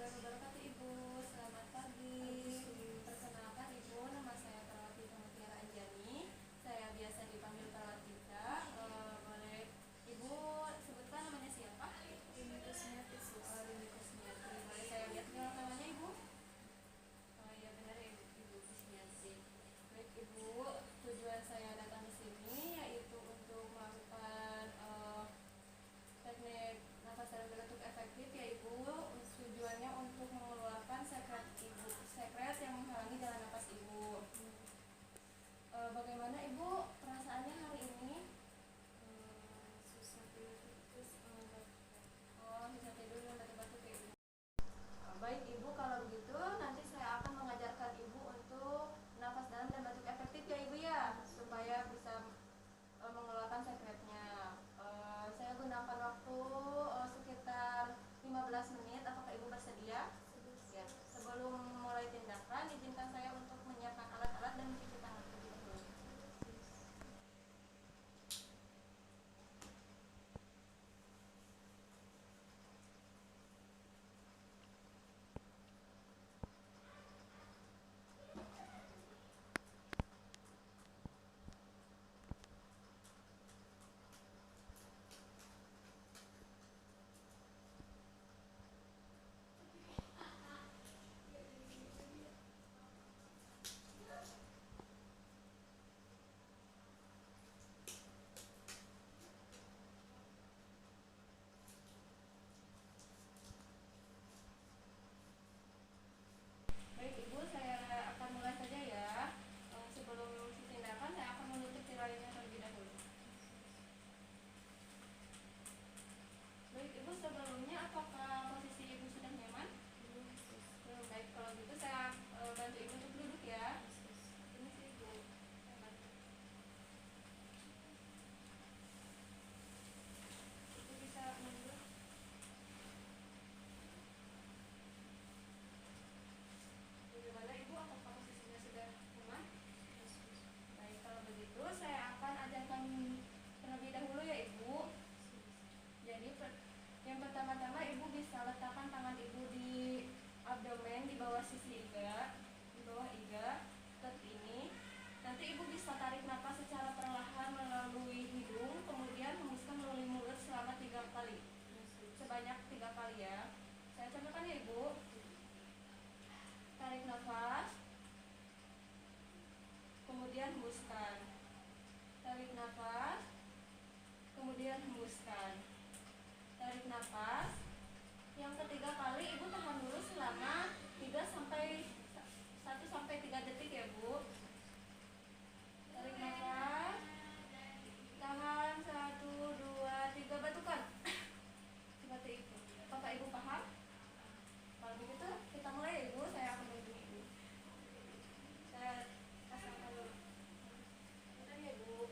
wabarakatuh Ibu. Selamat pagi. Perkenalkan Ibu, nama saya Perawati Mutiara Anjani. Saya biasa dipanggil Perawatita. Boleh Ibu sebutkan namanya siapa? Rini Kusmiati. Rini Kusmiati. Boleh saya lihat nggak namanya Ibu? Oh iya benar ya Ibu Kusmiati. Baik Ibu, tujuan saya datang ke sini yaitu untuk melakukan teknik nafas dalam bentuk efektif ya Ibu. Tujuannya untuk mengeluarkan sekret Ibu, sekret yang menghalangi jalan nafas Ibu. Bagaimana Ibu perasaannya hari ini? Susah tidur terus batuk. Oh, bisa tidur dan batuk-batuk ya Ibu. Baik Ibu, kalau begitu nanti saya akan mengajarkan Ibu untuk nafas dalam dan batuk efektif ya Ibu ya, supaya bisa mengeluarkan sekretnya. Saya gunakan waktu sekitar 15 menit. Apakah Ibu bersedia? Ya. Sebelum mulai tindakan, izinkan saya untuk menyiapkan alat-alat dan mencuci tangan terlebih dahulu. Baik Ibu, saya akan mulai saja ya. Sebelum tindakan, saya akan menutup tirainya terlebih dahulu. Baik Ibu, sebelumnya apakah posisi Ibu sudah nyaman? Belum. Baik, kalau gitu saya bantu Ibu untuk duduk ya. Ini sih Ibu. Saya bantu. Ibu bisa mundur. Bagaimana Ibu? Apakah posisinya sudah nyaman? Baik, kalau begitu saya akan ajarkan terlebih dahulu ya Ibu. Jadi yang pertama-tama Ibu bisa letakkan tangan Ibu di abdomen, di bawah sisi iga, di bawah iga, seperti ini. Nanti Ibu bisa tarik napas secara perlahan melalui hidung, kemudian hembuskan melalui mulut selama 3 kali, sebanyak 3 kali ya. Saya contohkan ya Ibu. Tarik nafas, kemudian hembuskan. Tarik nafas, kemudian hembuskan. Tarik nafas. Yang ketiga kali Ibu tahan dulu selama 1 sampai 3 detik ya Bu. Tarik nafas. Tahan 1, 2, 3, batukan. Seperti itu. Apakah Ibu paham? Kalau begitu kita mulai ya Ibu. Saya akan membimbing Ibu. Saya pasangkan dulu. Bentar ya Bu.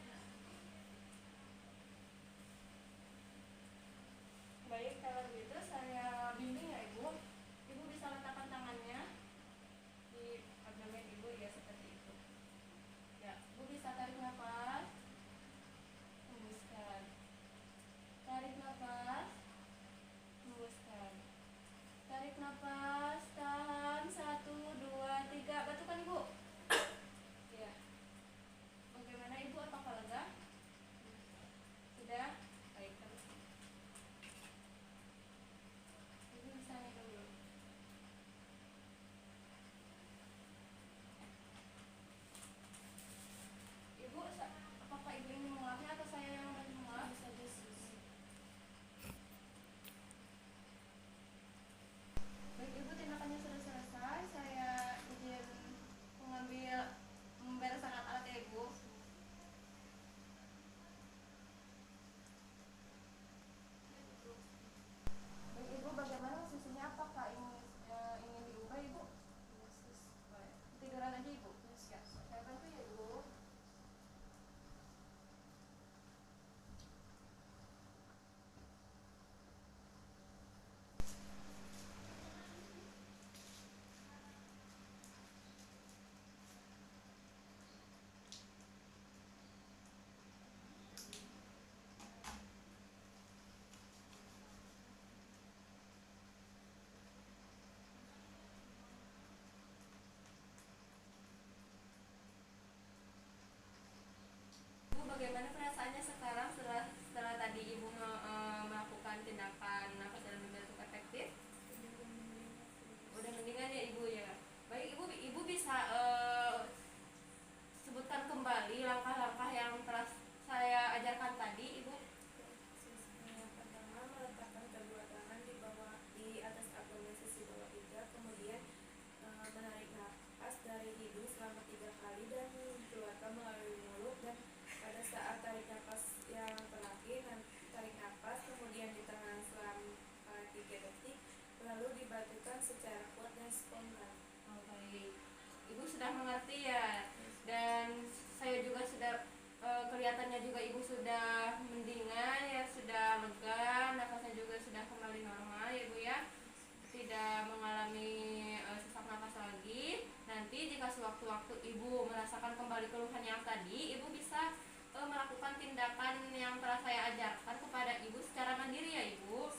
ajarkan kepada ibu secara mandiri ya ibu.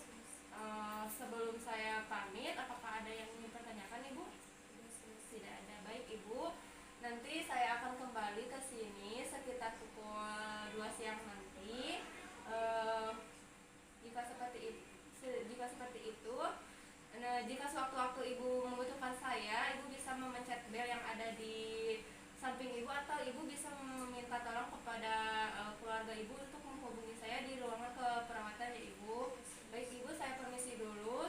Sebelum saya pamit, apakah ada yang ingin dipertanyakan ibu? Tidak ada. Baik ibu, nanti saya akan kembali ke sini sekitar pukul 2 siang nanti. Jika seperti itu, jika sewaktu-waktu ibu membutuhkan saya, ibu bisa memencet bel yang ada di samping ibu, atau ibu bisa meminta tolong kepada keluarga ibu untuk menghubungi saya di ruangan keperawatan ya ibu. Baik ibu, saya permisi dulu.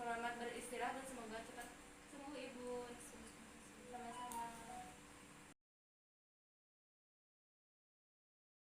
Selamat beristirahat dan semoga cepat sembuh ibu.